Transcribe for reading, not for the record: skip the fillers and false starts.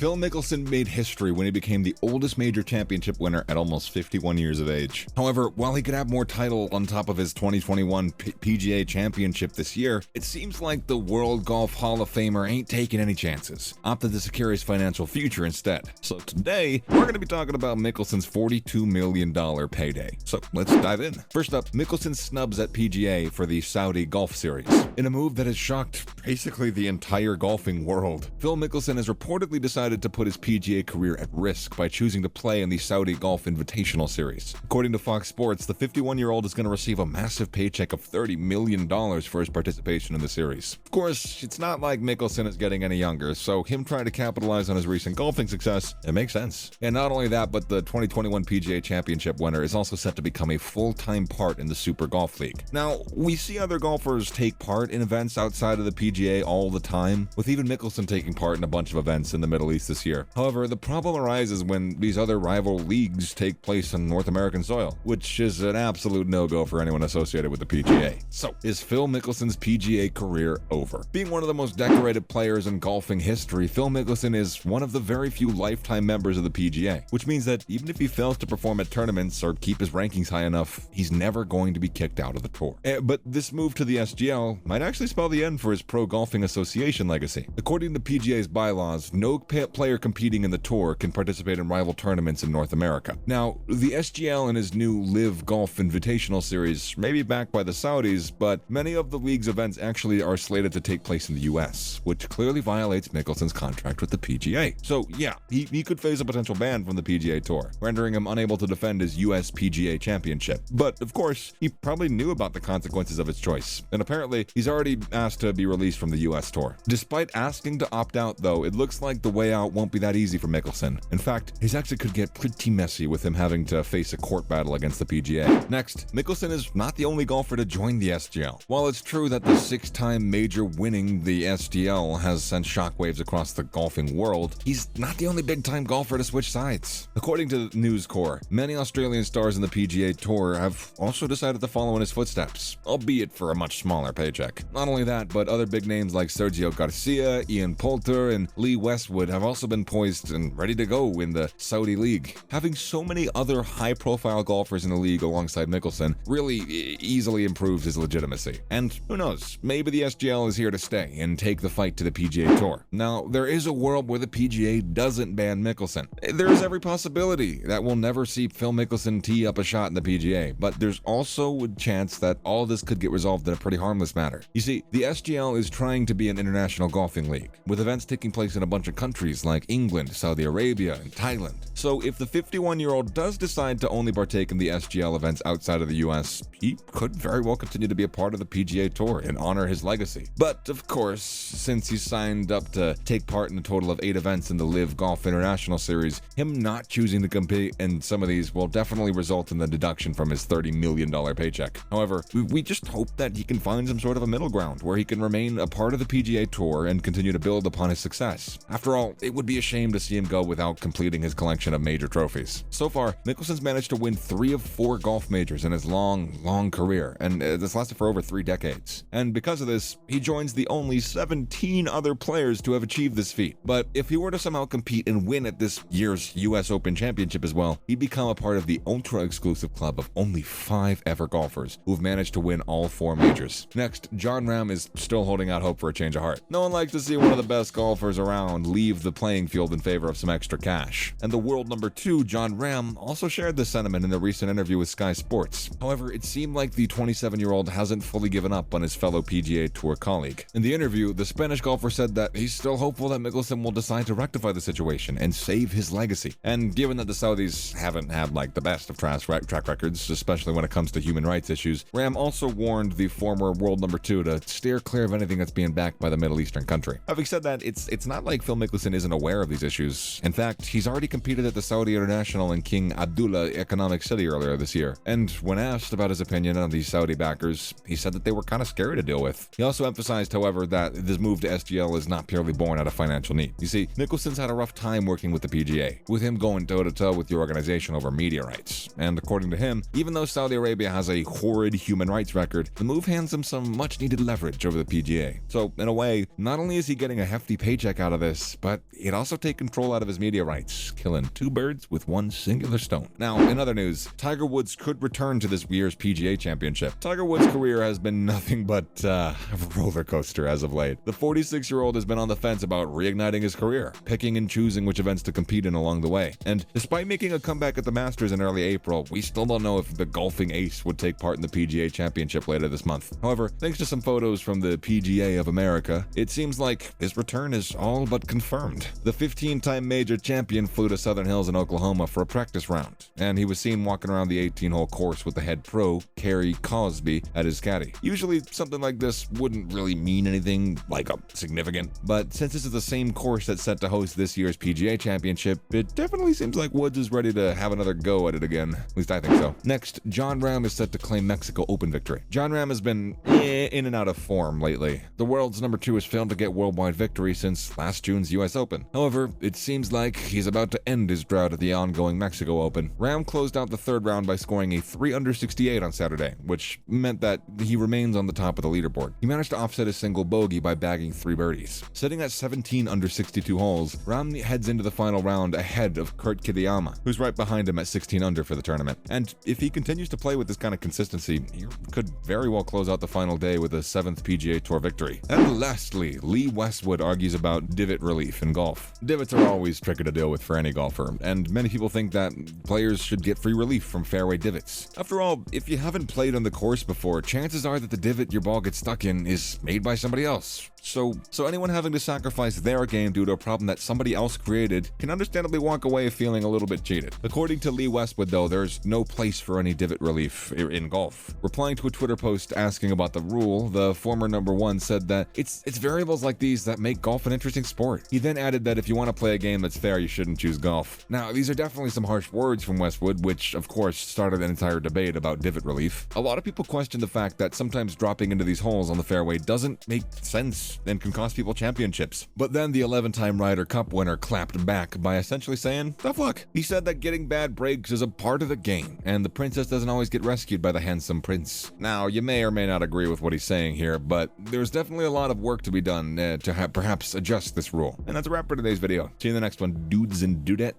Phil Mickelson made history when he became the oldest major championship winner at almost 51 years of age. However, while he could have more title on top of his 2021 PGA championship this year, it seems like the World Golf Hall of Famer ain't taking any chances, opted to secure his financial future instead. So today, we're going to be talking about Mickelson's $42 million payday. So let's dive in. First up, Mickelson snubs at PGA for the Saudi Golf Series. In a move that has shocked basically the entire golfing world, Phil Mickelson has reportedly decided to put his PGA career at risk by choosing to play in the Saudi Golf Invitational Series. According to Fox Sports, the 51-year-old is going to receive a massive paycheck of $30 million for his participation in the series. Of course, it's not like Mickelson is getting any younger, so him trying to capitalize on his recent golfing success, it makes sense. And not only that, but the 2021 PGA Championship winner is also set to become a full-time part in the Super Golf League. Now, we see other golfers take part in events outside of the PGA all the time, with even Mickelson taking part in a bunch of events in the Middle East this year. However, the problem arises when these other rival leagues take place on North American soil, which is an absolute no-go for anyone associated with the PGA. So, is Phil Mickelson's PGA career over? Being one of the most decorated players in golfing history, Phil Mickelson is one of the very few lifetime members of the PGA, which means that even if he fails to perform at tournaments or keep his rankings high enough, he's never going to be kicked out of the tour. But this move to the SGL might actually spell the end for his Pro Golfing Association legacy. According to PGA's bylaws, no player competing in the tour can participate in rival tournaments in North America. Now, the SGL and his new Live Golf Invitational Series may be backed by the Saudis, but many of the league's events actually are slated to take place in the US, which clearly violates Mickelson's contract with the PGA. So yeah, he could face a potential ban from the PGA Tour, rendering him unable to defend his US PGA championship. But of course, he probably knew about the consequences of his choice, and apparently he's already asked to be released from the US Tour. Despite asking to opt out though, it looks like the way out won't be that easy for Mickelson. In fact, his exit could get pretty messy with him having to face a court battle against the PGA. Next, Mickelson is not the only golfer to join the SGL. While it's true that the six-time major winning the SGL has sent shockwaves across the golfing world, he's not the only big-time golfer to switch sides. According to News Corp, many Australian stars in the PGA Tour have also decided to follow in his footsteps, albeit for a much smaller paycheck. Not only that, but other big names like Sergio Garcia, Ian Poulter, and Lee Westwood have also been poised and ready to go in the Saudi League. Having so many other high-profile golfers in the league alongside Mickelson really easily improves his legitimacy. And who knows, maybe the SGL is here to stay and take the fight to the PGA Tour. Now, there is a world where the PGA doesn't ban Mickelson. There is every possibility that we'll never see Phil Mickelson tee up a shot in the PGA, but there's also a chance that all this could get resolved in a pretty harmless manner. You see, the SGL is trying to be an international golfing league, with events taking place in a bunch of countries like England, Saudi Arabia, and Thailand. So if the 51-year-old does decide to only partake in the SGL events outside of the US, he could very well continue to be a part of the PGA Tour and honor his legacy. But of course, since he signed up to take part in a total of 8 events in the Live Golf International Series, him not choosing to compete in some of these will definitely result in the deduction from his $30 million paycheck. However, we just hope that he can find some sort of a middle ground where he can remain a part of the PGA Tour and continue to build upon his success. After all, it would be a shame to see him go without completing his collection of major trophies. So far, Mickelson's managed to win 3 of 4 golf majors in his long career, and this lasted for over 3 decades. And because of this, he joins the only 17 other players to have achieved this feat. But if he were to somehow compete and win at this year's US Open Championship as well, he'd become a part of the ultra-exclusive club of only 5 ever golfers who've managed to win all 4 majors. Next, Jon Rahm is still holding out hope for a change of heart. No one likes to see one of the best golfers around leave the playing field in favor of some extra cash. And the world number 2, Jon Rahm, also shared this sentiment in a recent interview with Sky Sports. However, it seemed like the 27-year-old hasn't fully given up on his fellow PGA Tour colleague. In the interview, the Spanish golfer said that he's still hopeful that Mickelson will decide to rectify the situation and save his legacy. And given that the Saudis haven't had the best of track records, especially when it comes to human rights issues, Rahm also warned the former world number 2 to steer clear of anything that's being backed by the Middle Eastern country. Having said that, it's not like Phil Mickelson isn't aware of these issues. In fact, he's already competed competed at the Saudi International in King Abdullah Economic City earlier this year. And when asked about his opinion on these Saudi backers, he said that they were kind of scary to deal with. He also emphasized, however, that this move to SGL is not purely born out of financial need. You see, Mickelson's had a rough time working with the PGA, with him going toe-to-toe with the organization over media rights. And according to him, even though Saudi Arabia has a horrid human rights record, the move hands him some much-needed leverage over the PGA. So, in a way, not only is he getting a hefty paycheck out of this, but it also takes control out of his media rights, killing two birds with one singular stone. Now, in other news, Tiger Woods could return to this year's PGA Championship. Tiger Woods' career has been nothing but a roller coaster as of late. The 46-year-old has been on the fence about reigniting his career, picking and choosing which events to compete in along the way. And despite making a comeback at the Masters in early April, we still don't know if the golfing ace would take part in the PGA Championship later this month. However, thanks to some photos from the PGA of America, it seems like his return is all but confirmed. The 15-time major champion flew to Southern Hills in Oklahoma for a practice round, and he was seen walking around the 18-hole course with the head pro, Kerry Cosby, at his caddy. Usually, something like this wouldn't really mean anything like a significant, but since this is the same course that's set to host this year's PGA Championship, it definitely seems like Woods is ready to have another go at it again. At least I think so. Next, Jon Rahm is set to claim Mexico Open victory. Jon Rahm has been in and out of form lately. The world's number 2 has failed to get worldwide victory since last June's US Open. However, it seems like he's about to end his drought at the ongoing Mexico Open. Rahm closed out the third round by scoring a 3 under 68 on Saturday, which meant that he remains on the top of the leaderboard. He managed to offset his single bogey by bagging 3 birdies. Sitting at 17 under 62 holes, Rahm heads into the final round ahead of Kurt Kitayama, who's right behind him at 16 under for the tournament. And if he continues to play with this kind of consistency, he could very well close out the final day with a 7th PGA Tour victory. And lastly, Lee Westwood argues about divot relief in golf. Divots are always tricky to deal with for any golfer, and many people think that players should get free relief from fairway divots. After all, if you haven't played on the course before, chances are that the divot your ball gets stuck in is made by somebody else. So anyone having to sacrifice their game due to a problem that somebody else created can understandably walk away feeling a little bit cheated. According to Lee Westwood, though, there's no place for any divot relief in golf. Replying to a Twitter post asking about the rule, the former number 1 said that it's variables like these that make golf an interesting sport. He then added that if you want to play a game that's fair, you shouldn't choose golf. Now, these are definitely some harsh words from Westwood, which of course started an entire debate about divot relief. A lot of people question the fact that sometimes dropping into these holes on the fairway doesn't make sense and can cost people championships. But then the 11-time Ryder Cup winner clapped back by essentially saying, tough luck. He said that getting bad breaks is a part of the game, and the princess doesn't always get rescued by the handsome prince. Now, you may or may not agree with what he's saying here, but there's definitely a lot of work to be done to perhaps adjust this rule. And that's a wrap for today's video. See you in the next one, dudes and dudette.